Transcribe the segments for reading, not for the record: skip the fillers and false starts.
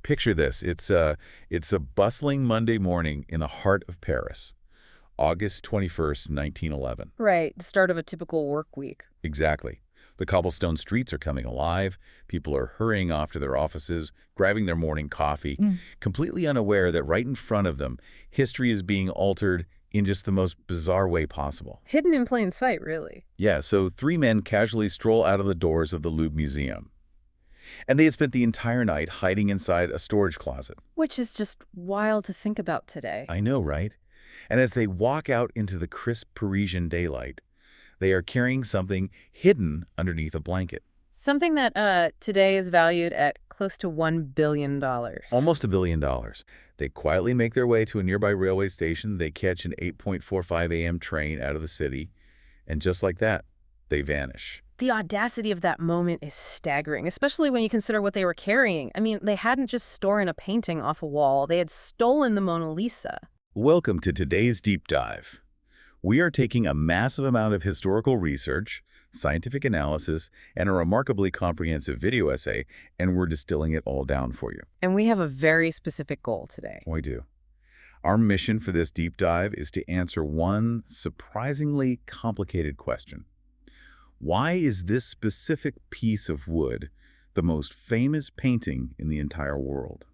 Picture this. It's a bustling Monday morning in the heart of Paris, August 21st, 1911. Right, the start of a typical work week. Exactly. The cobblestone streets are coming alive. People are hurrying off to their offices, grabbing their morning coffee, completely unaware that right in front of them, history is being altered in just the most bizarre way possible. Hidden in plain sight, really. Yeah, so three men casually stroll out of the doors of the Louvre Museum. And they had spent the entire night hiding inside a storage closet. Which is just wild to think about today. I know, right? And as they walk out into the crisp Parisian daylight, they are carrying something hidden underneath a blanket. Something that today is valued at close to $1 billion. Almost $1 billion. They quietly make their way to a nearby railway station. They catch an 8:45 a.m. train out of the city. And just like that, they vanish. The audacity of that moment is staggering, especially when you consider what they were carrying. I mean, they hadn't just stolen a painting off a wall. They had stolen the Mona Lisa. Welcome to today's deep dive. We are taking a massive amount of historical research, scientific analysis, and a remarkably comprehensive video essay, and we're distilling it all down for you. And we have a very specific goal today. We do. Our mission for this deep dive is to answer one surprisingly complicated question. Why is this specific piece of wood the most famous painting in the entire world?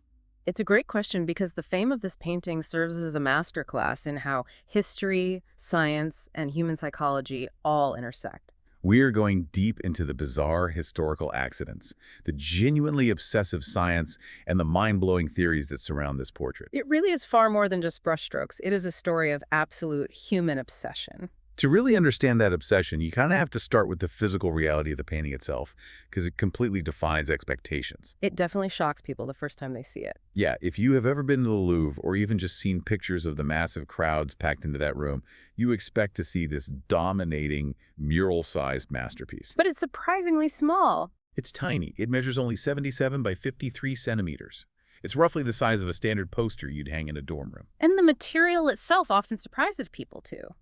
It's a great question because the fame of this painting serves as a masterclass in how history, science, and human psychology all intersect. We are going deep into the bizarre historical accidents, the genuinely obsessive science, and the mind-blowing theories that surround this portrait. It really is far more than just brushstrokes. It is a story of absolute human obsession. To really understand that obsession, you kind of have to start with the physical reality of the painting itself, because it completely defies expectations. It definitely shocks people the first time they see it. Yeah, if you have ever been to the Louvre or even just seen pictures of the massive crowds packed into that room, you expect to see this dominating, mural-sized masterpiece. But it's surprisingly small. It's tiny. It measures only 77 by 53 centimeters. It's roughly the size of a standard poster you'd hang in a dorm room. And the material itself often surprises people, too.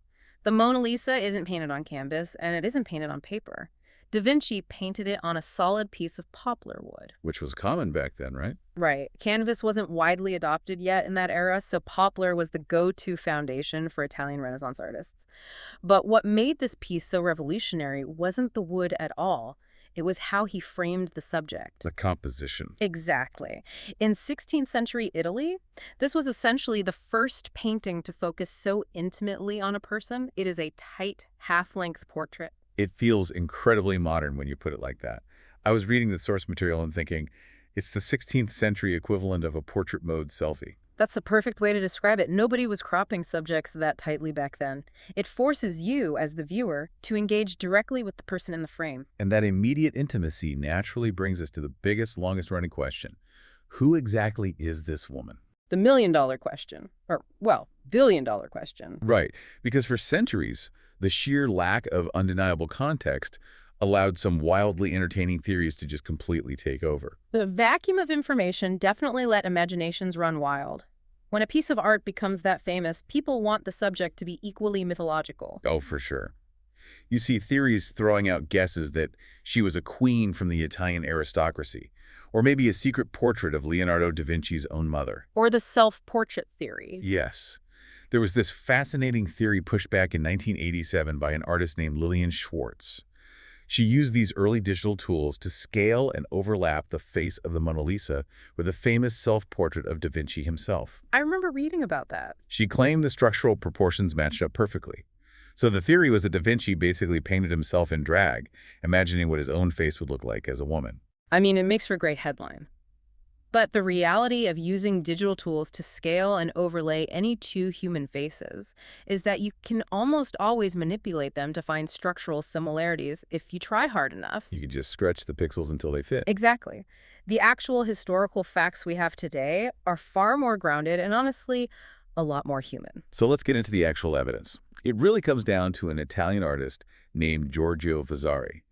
The Mona Lisa isn't painted on canvas, and it isn't painted on paper. Da Vinci painted it on a solid piece of poplar wood. Which was common back then, right? Right. Canvas wasn't widely adopted yet in that era, so poplar was the go-to foundation for Italian Renaissance artists. But what made this piece so revolutionary wasn't the wood at all. It was how he framed the subject. The composition. Exactly. In 16th century Italy, this was essentially the first painting to focus so intimately on a person. It is a tight, half-length portrait. It feels incredibly modern when you put it like that. I was reading the source material and thinking, it's the 16th century equivalent of a portrait mode selfie. That's a perfect way to describe it. Nobody was cropping subjects that tightly back then. It forces you, as the viewer, to engage directly with the person in the frame. And that immediate intimacy naturally brings us to the biggest, longest-running question. Who exactly is this woman? The million-dollar question. Or, well, billion-dollar question. Right, because for centuries, the sheer lack of undeniable context allowed some wildly entertaining theories to just completely take over. The vacuum of information definitely let imaginations run wild. When a piece of art becomes that famous, people want the subject to be equally mythological. Oh, for sure. You see theories throwing out guesses that she was a queen from the Italian aristocracy, or maybe a secret portrait of Leonardo da Vinci's own mother. Or the self-portrait theory. Yes. There was this fascinating theory pushed back in 1987 by an artist named Lillian Schwartz. She used these early digital tools to scale and overlap the face of the Mona Lisa with a famous self-portrait of Da Vinci himself. I remember reading about that. She claimed the structural proportions matched up perfectly. So the theory was that Da Vinci basically painted himself in drag, imagining what his own face would look like as a woman. I mean, it makes for a great headline. But the reality of using digital tools to scale and overlay any two human faces is that you can almost always manipulate them to find structural similarities if you try hard enough. You could just stretch the pixels until they fit. Exactly. The actual historical facts we have today are far more grounded and honestly, a lot more human. So let's get into the actual evidence. It really comes down to an Italian artist named Giorgio Vasari.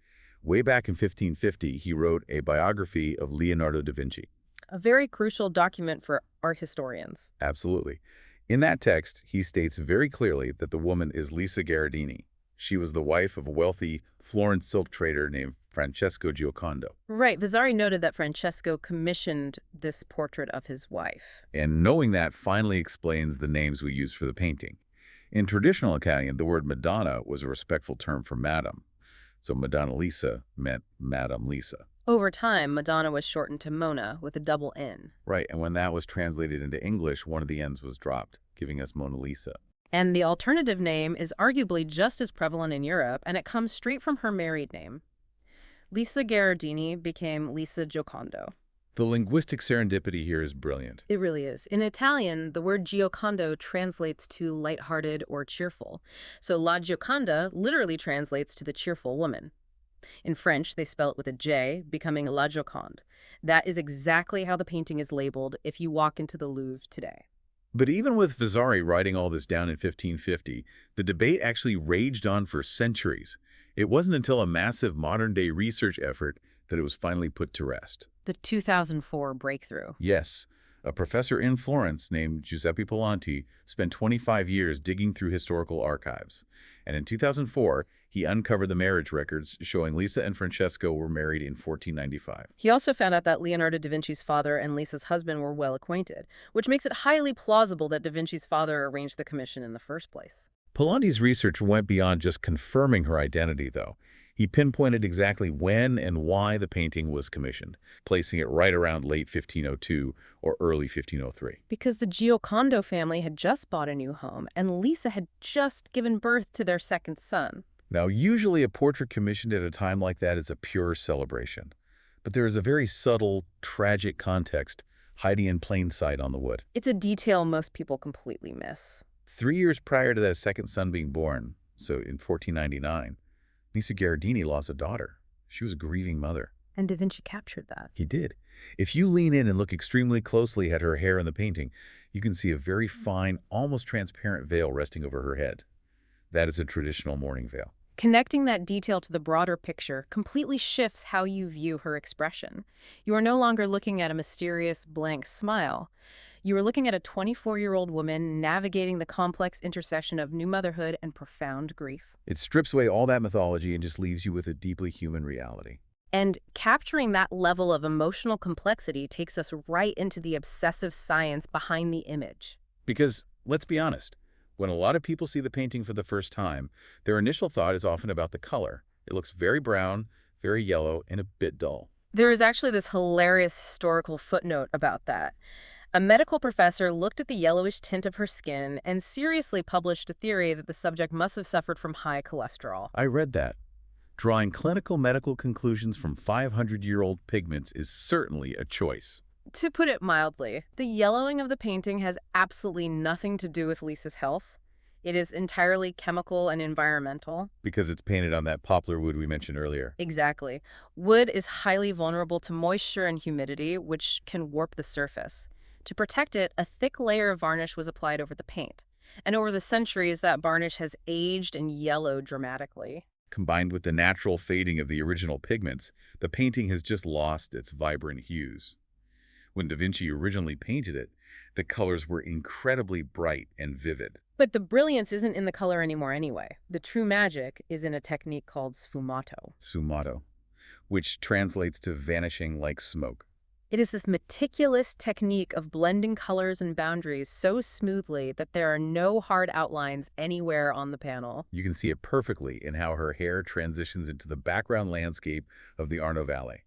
Way back in 1550, he wrote a biography of Leonardo da Vinci. A very crucial document for art historians. Absolutely. In that text, he states very clearly that the woman is Lisa Gherardini. She was the wife of a wealthy Florence silk trader named Francesco Giocondo. Right, Vasari noted that Francesco commissioned this portrait of his wife. And knowing that finally explains the names we use for the painting. In traditional Italian, the word Madonna was a respectful term for Madam. So Madonna Lisa meant Madame Lisa. Over time, Madonna was shortened to Mona with a double N. Right, and when that was translated into English, one of the N's was dropped, giving us Mona Lisa. And the alternative name is arguably just as prevalent in Europe, and it comes straight from her married name. Lisa Gherardini became Lisa Giocondo. The linguistic serendipity here is brilliant. It really is. In Italian, the word Giocondo translates to lighthearted or cheerful. So La Gioconda literally translates to the cheerful woman. In French, they spell it with a J, becoming La Joconde. That is exactly how the painting is labeled if you walk into the Louvre today. But even with Vasari writing all this down in 1550, the debate actually raged on for centuries. It wasn't until a massive modern-day research effort that it was finally put to rest. The 2004 breakthrough. Yes, a professor in Florence named Giuseppe Polanti spent 25 years digging through historical archives. And in 2004, he uncovered the marriage records showing Lisa and Francesco were married in 1495. He also found out that Leonardo da Vinci's father and Lisa's husband were well acquainted, which makes it highly plausible that da Vinci's father arranged the commission in the first place. Polanti's research went beyond just confirming her identity, though. He pinpointed exactly when and why the painting was commissioned, placing it right around late 1502 or early 1503. Because the Giocondo family had just bought a new home, and Lisa had just given birth to their second son. Now, usually a portrait commissioned at a time like that is a pure celebration. But there is a very subtle, tragic context hiding in plain sight on the wood. It's a detail most people completely miss. 3 years prior to that second son being born, so in 1499, Lisa Gherardini lost a daughter. She was a grieving mother. And da Vinci captured that. He did. If you lean in and look extremely closely at her hair in the painting, you can see a very fine, almost transparent veil resting over her head. That is a traditional mourning veil. Connecting that detail to the broader picture completely shifts how you view her expression. You are no longer looking at a mysterious, blank smile. You are looking at a 24-year-old woman navigating the complex intersection of new motherhood and profound grief. It strips away all that mythology and just leaves you with a deeply human reality. And capturing that level of emotional complexity takes us right into the obsessive science behind the image. Because, let's be honest, when a lot of people see the painting for the first time, their initial thought is often about the color. It looks very brown, very yellow, and a bit dull. There is actually this hilarious historical footnote about that. A medical professor looked at the yellowish tint of her skin and seriously published a theory that the subject must have suffered from high cholesterol. I read that. Drawing clinical medical conclusions from 500-year-old pigments is certainly a choice. To put it mildly, the yellowing of the painting has absolutely nothing to do with Lisa's health. It is entirely chemical and environmental. Because it's painted on that poplar wood we mentioned earlier. Exactly. Wood is highly vulnerable to moisture and humidity, which can warp the surface. To protect it, a thick layer of varnish was applied over the paint. And over the centuries, that varnish has aged and yellowed dramatically. Combined with the natural fading of the original pigments, the painting has just lost its vibrant hues. When Da Vinci originally painted it, the colors were incredibly bright and vivid. But the brilliance isn't in the color anymore anyway. The true magic is in a technique called sfumato. Sfumato, which translates to vanishing like smoke. It is this meticulous technique of blending colors and boundaries so smoothly that there are no hard outlines anywhere on the panel. You can see it perfectly in how her hair transitions into the background landscape of the Arno Valley.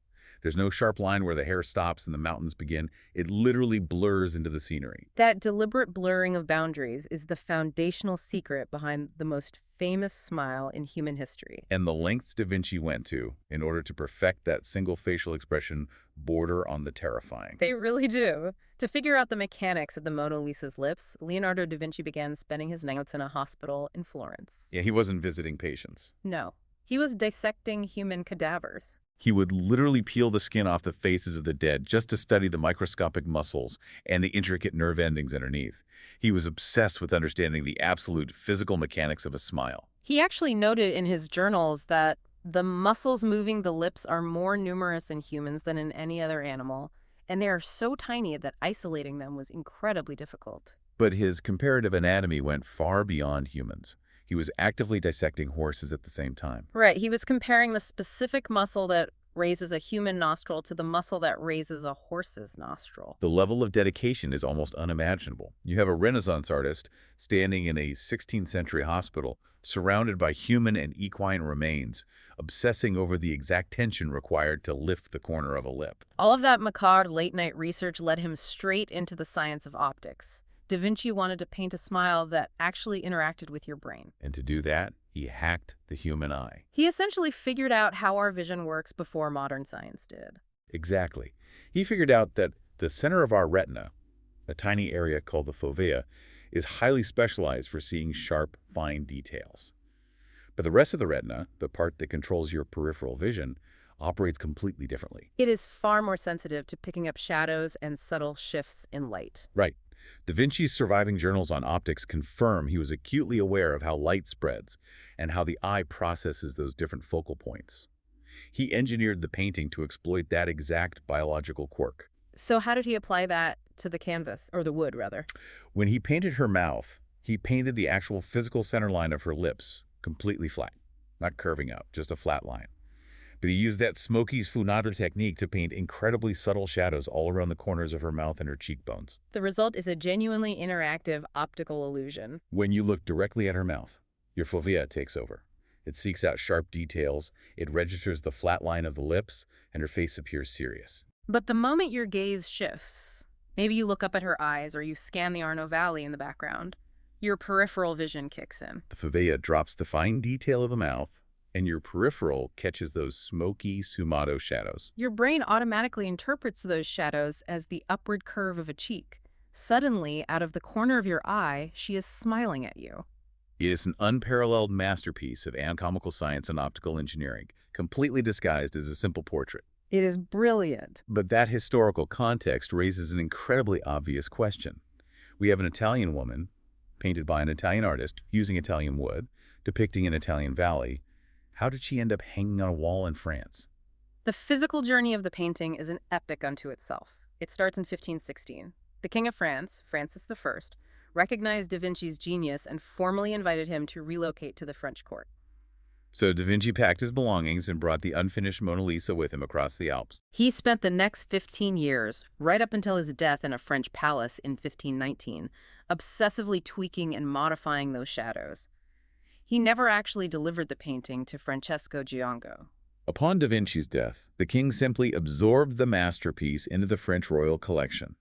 There's no sharp line where the hair stops and the mountains begin. It literally blurs into the scenery. That deliberate blurring of boundaries is the foundational secret behind the most famous smile in human history. And the lengths Da Vinci went to in order to perfect that single facial expression border on the terrifying. They really do. To figure out the mechanics of the Mona Lisa's lips, Leonardo da Vinci began spending his nights in a hospital in Florence. Yeah, he wasn't visiting patients. No, he was dissecting human cadavers. He would literally peel the skin off the faces of the dead just to study the microscopic muscles and the intricate nerve endings underneath. He was obsessed with understanding the absolute physical mechanics of a smile. He actually noted in his journals that the muscles moving the lips are more numerous in humans than in any other animal, and they are so tiny that isolating them was incredibly difficult. But his comparative anatomy went far beyond humans. He was actively dissecting horses at the same time. Right, he was comparing the specific muscle that raises a human nostril to the muscle that raises a horse's nostril. The level of dedication is almost unimaginable. You have a Renaissance artist standing in a 16th century hospital, surrounded by human and equine remains, obsessing over the exact tension required to lift the corner of a lip. All of that macabre late-night research led him straight into the science of optics. Da Vinci wanted to paint a smile that actually interacted with your brain. And to do that, he hacked the human eye. He essentially figured out how our vision works before modern science did. Exactly. He figured out that the center of our retina, a tiny area called the fovea, is highly specialized for seeing sharp, fine details. But the rest of the retina, the part that controls your peripheral vision, operates completely differently. It is far more sensitive to picking up shadows and subtle shifts in light. Right. Da Vinci's surviving journals on optics confirm he was acutely aware of how light spreads and how the eye processes those different focal points. He engineered the painting to exploit that exact biological quirk. So how did he apply that to the canvas, or the wood, rather? When he painted her mouth, he painted the actual physical center line of her lips completely flat, not curving up, just a flat line. But he used that smoky sfumato technique to paint incredibly subtle shadows all around the corners of her mouth and her cheekbones. The result is a genuinely interactive optical illusion. When you look directly at her mouth, your fovea takes over. It seeks out sharp details, it registers the flat line of the lips, and her face appears serious. But the moment your gaze shifts, maybe you look up at her eyes or you scan the Arno Valley in the background, your peripheral vision kicks in. The fovea drops the fine detail of the mouth, and your peripheral catches those smoky sfumato shadows. Your brain automatically interprets those shadows as the upward curve of a cheek. Suddenly, out of the corner of your eye, she is smiling at you. It is an unparalleled masterpiece of anatomical science and optical engineering, completely disguised as a simple portrait. It is brilliant. But that historical context raises an incredibly obvious question. We have an Italian woman, painted by an Italian artist, using Italian wood, depicting an Italian valley. How did she end up hanging on a wall in France? The physical journey of the painting is an epic unto itself. It starts in 1516. The King of France, Francis I, recognized Da Vinci's genius and formally invited him to relocate to the French court. So Da Vinci packed his belongings and brought the unfinished Mona Lisa with him across the Alps. He spent the next 15 years, right up until his death in a French palace in 1519, obsessively tweaking and modifying those shadows. He never actually delivered the painting to Francesco Giongo. Upon Da Vinci's death, the king simply absorbed the masterpiece into the French royal collection.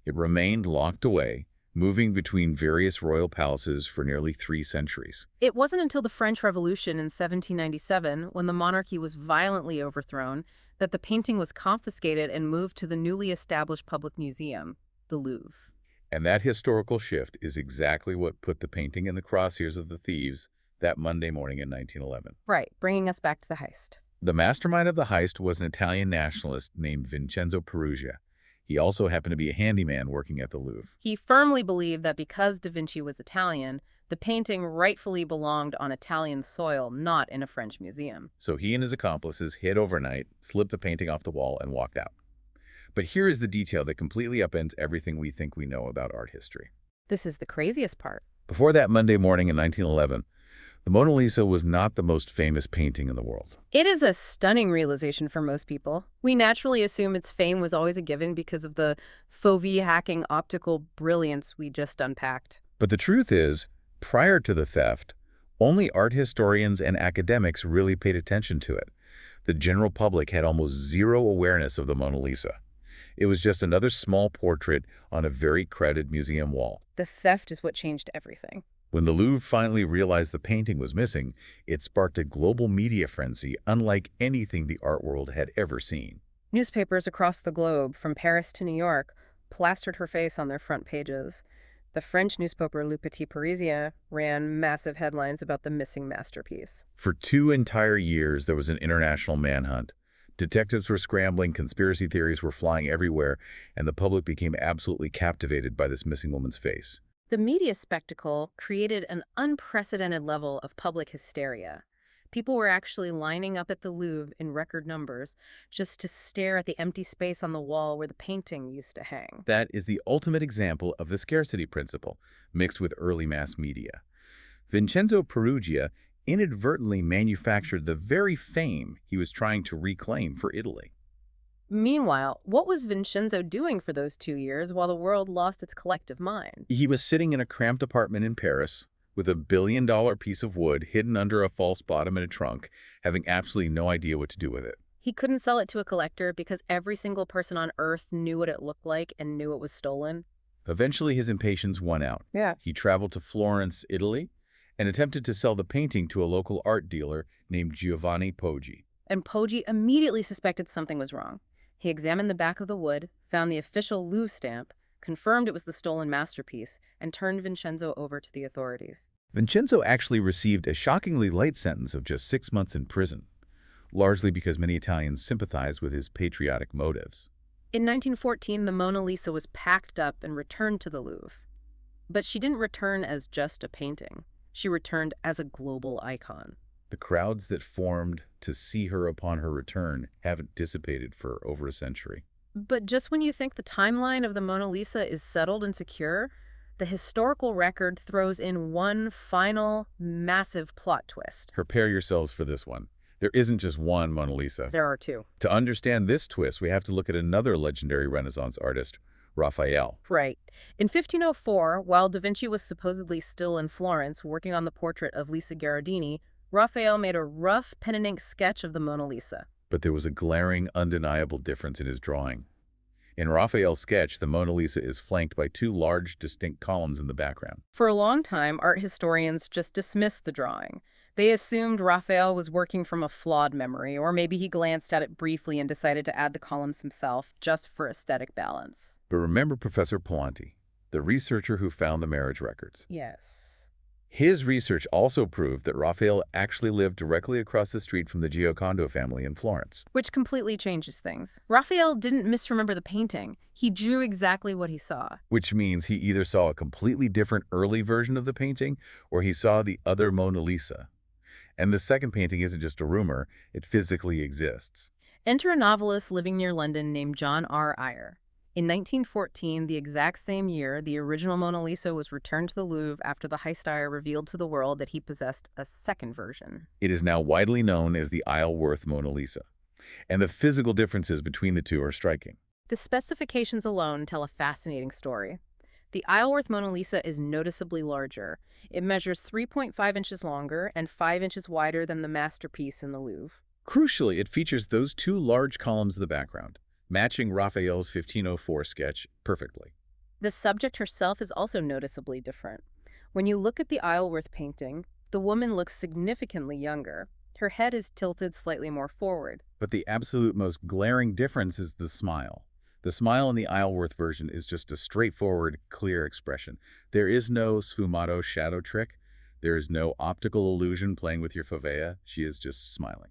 It remained locked away, moving between various royal palaces for nearly 3 centuries. It wasn't until the French Revolution in 1797, when the monarchy was violently overthrown, that the painting was confiscated and moved to the newly established public museum, the Louvre. And that historical shift is exactly what put the painting in the crosshairs of the thieves that Monday morning in 1911. Right, bringing us back to the heist. The mastermind of the heist was an Italian nationalist named Vincenzo Peruggia. He also happened to be a handyman working at the Louvre. He firmly believed that because Da Vinci was Italian, the painting rightfully belonged on Italian soil, not in a French museum. So he and his accomplices hid overnight, slipped the painting off the wall, and walked out. But here is the detail that completely upends everything we think we know about art history. This is the craziest part. Before that Monday morning in 1911, the Mona Lisa was not the most famous painting in the world. It is a stunning realization for most people. We naturally assume its fame was always a given because of the fovea hacking optical brilliance we just unpacked. But the truth is, prior to the theft, only art historians and academics really paid attention to it. The general public had almost zero awareness of the Mona Lisa. It was just another small portrait on a very crowded museum wall. The theft is what changed everything. When the Louvre finally realized the painting was missing, it sparked a global media frenzy unlike anything the art world had ever seen. Newspapers across the globe, from Paris to New York, plastered her face on their front pages. The French newspaper Le Parisien ran massive headlines about the missing masterpiece. For 2 entire years, there was an international manhunt. Detectives were scrambling, conspiracy theories were flying everywhere, and the public became absolutely captivated by this missing woman's face. The media spectacle created an unprecedented level of public hysteria. People were actually lining up at the Louvre in record numbers just to stare at the empty space on the wall where the painting used to hang. That is the ultimate example of the scarcity principle, mixed with early mass media. Vincenzo Peruggia inadvertently manufactured the very fame he was trying to reclaim for Italy. Meanwhile, what was Vincenzo doing for those 2 years while the world lost its collective mind? He was sitting in a cramped apartment in Paris with a billion-dollar piece of wood hidden under a false bottom in a trunk, having absolutely no idea what to do with it. He couldn't sell it to a collector because every single person on Earth knew what it looked like and knew it was stolen. Eventually, his impatience won out. Yeah. He traveled to Florence, Italy, and attempted to sell the painting to a local art dealer named Giovanni Poggi. And Poggi immediately suspected something was wrong. He examined the back of the wood, found the official Louvre stamp, confirmed it was the stolen masterpiece, and turned Vincenzo over to the authorities. Vincenzo actually received a shockingly light sentence of just 6 months in prison, largely because many Italians sympathized with his patriotic motives. In 1914, the Mona Lisa was packed up and returned to the Louvre. But she didn't return as just a painting. She returned as a global icon. The crowds that formed to see her upon her return haven't dissipated for over a century. But just when you think the timeline of the Mona Lisa is settled and secure, the historical record throws in one final, massive plot twist. Prepare yourselves for this one. There isn't just one Mona Lisa. There are two. To understand this twist, we have to look at another legendary Renaissance artist, Raphael. Right. In 1504, while Da Vinci was supposedly still in Florence working on the portrait of Lisa Gherardini, Raphael made a rough pen and ink sketch of the Mona Lisa. But there was a glaring, undeniable difference in his drawing. In Raphael's sketch, the Mona Lisa is flanked by two large, distinct columns in the background. For a long time, art historians just dismissed the drawing. They assumed Raphael was working from a flawed memory, or maybe he glanced at it briefly and decided to add the columns himself, just for aesthetic balance. But remember Professor Pallanti, the researcher who found the marriage records. Yes. His research also proved that Raphael actually lived directly across the street from the Giocondo family in Florence. Which completely changes things. Raphael didn't misremember the painting. He drew exactly what he saw. Which means he either saw a completely different early version of the painting, or he saw the other Mona Lisa. And the second painting isn't just a rumor, it physically exists. Enter a novelist living near London named John R. Eyre. In 1914, the exact same year, the original Mona Lisa was returned to the Louvre after the Heist revealed to the world that he possessed a second version. It is now widely known as the Isleworth Mona Lisa, and the physical differences between the two are striking. The specifications alone tell a fascinating story. The Isleworth Mona Lisa is noticeably larger. It measures 3.5 inches longer and 5 inches wider than the masterpiece in the Louvre. Crucially, it features those two large columns in the background, matching Raphael's 1504 sketch perfectly. The subject herself is also noticeably different. When you look at the Isleworth painting, the woman looks significantly younger. Her head is tilted slightly more forward. But the absolute most glaring difference is the smile. The smile in the Isleworth version is just a straightforward, clear expression. There is no sfumato shadow trick. There is no optical illusion playing with your fovea. She is just smiling.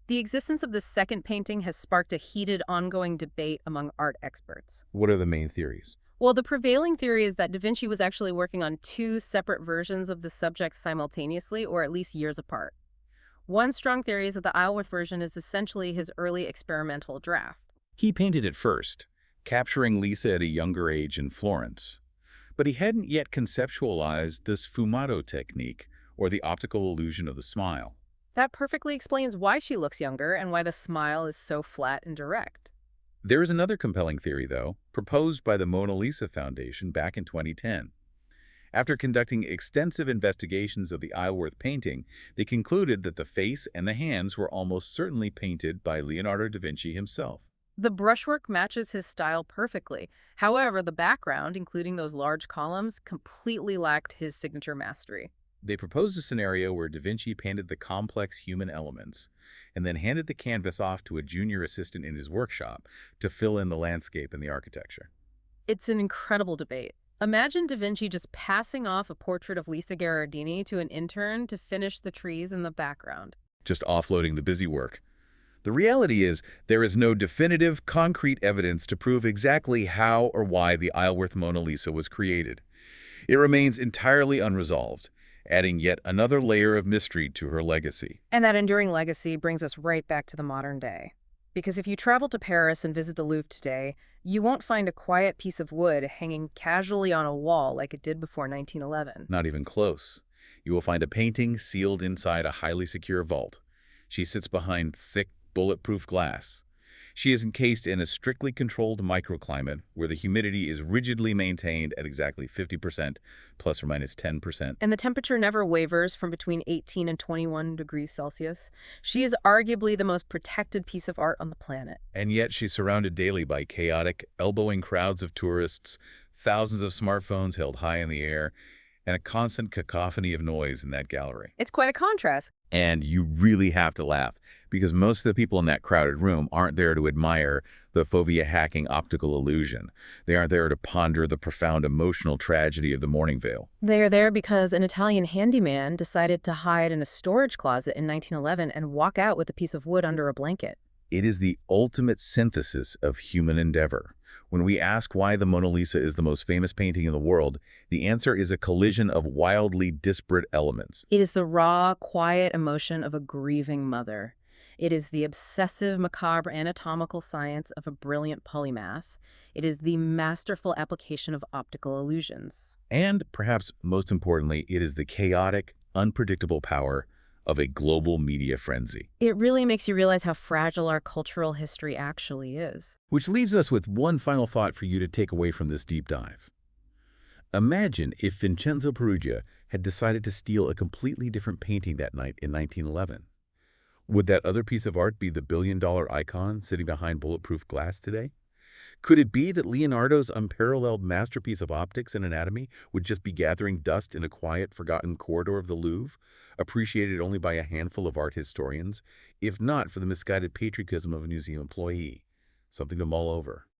The existence of this second painting has sparked a heated, ongoing debate among art experts. What are the main theories? Well, the prevailing theory is that Da Vinci was actually working on two separate versions of the subject simultaneously, or at least years apart. One strong theory is that the Isleworth version is essentially his early experimental draft. He painted it first, capturing Lisa at a younger age in Florence. But he hadn't yet conceptualized the sfumato technique, or the optical illusion of the smile. That perfectly explains why she looks younger and why the smile is so flat and direct. There is another compelling theory, though, proposed by the Mona Lisa Foundation back in 2010. After conducting extensive investigations of the Isleworth painting, they concluded that the face and the hands were almost certainly painted by Leonardo da Vinci himself. The brushwork matches his style perfectly. However, the background, including those large columns, completely lacked his signature mastery. They proposed a scenario where Da Vinci painted the complex human elements and then handed the canvas off to a junior assistant in his workshop to fill in the landscape and the architecture. It's an incredible debate. Imagine Da Vinci just passing off a portrait of Lisa Gherardini to an intern to finish the trees in the background. Just offloading the busy work. The reality is, there is no definitive, concrete evidence to prove exactly how or why the Isleworth Mona Lisa was created. It remains entirely unresolved, adding yet another layer of mystery to her legacy. And that enduring legacy brings us right back to the modern day. Because if you travel to Paris and visit the Louvre today, you won't find a quiet piece of wood hanging casually on a wall like it did before 1911. Not even close. You will find a painting sealed inside a highly secure vault. She sits behind thick, bulletproof glass. She is encased in a strictly controlled microclimate where the humidity is rigidly maintained at exactly 50%, plus or minus 10%. And the temperature never wavers from between 18 and 21 degrees Celsius. She is arguably the most protected piece of art on the planet. And yet she's surrounded daily by chaotic, elbowing crowds of tourists, thousands of smartphones held high in the air, and a constant cacophony of noise in that gallery. It's quite a contrast. And you really have to laugh, because most of the people in that crowded room aren't there to admire the fovea-hacking optical illusion. They aren't there to ponder the profound emotional tragedy of the mourning veil. They are there because an Italian handyman decided to hide in a storage closet in 1911 and walk out with a piece of wood under a blanket. It is the ultimate synthesis of human endeavor. When we ask why the Mona Lisa is the most famous painting in the world, the answer is a collision of wildly disparate elements. It is the raw, quiet emotion of a grieving mother. It is the obsessive, macabre anatomical science of a brilliant polymath. It is the masterful application of optical illusions. And, perhaps most importantly, it is the chaotic, unpredictable power of a global media frenzy. It really makes you realize how fragile our cultural history actually is. Which leaves us with one final thought for you to take away from this deep dive. Imagine if Vincenzo Peruggia had decided to steal a completely different painting that night in 1911. Would that other piece of art be the billion-dollar icon sitting behind bulletproof glass today? Could it be that Leonardo's unparalleled masterpiece of optics and anatomy would just be gathering dust in a quiet, forgotten corridor of the Louvre, appreciated only by a handful of art historians, if not for the misguided patriotism of a museum employee? Something to mull over.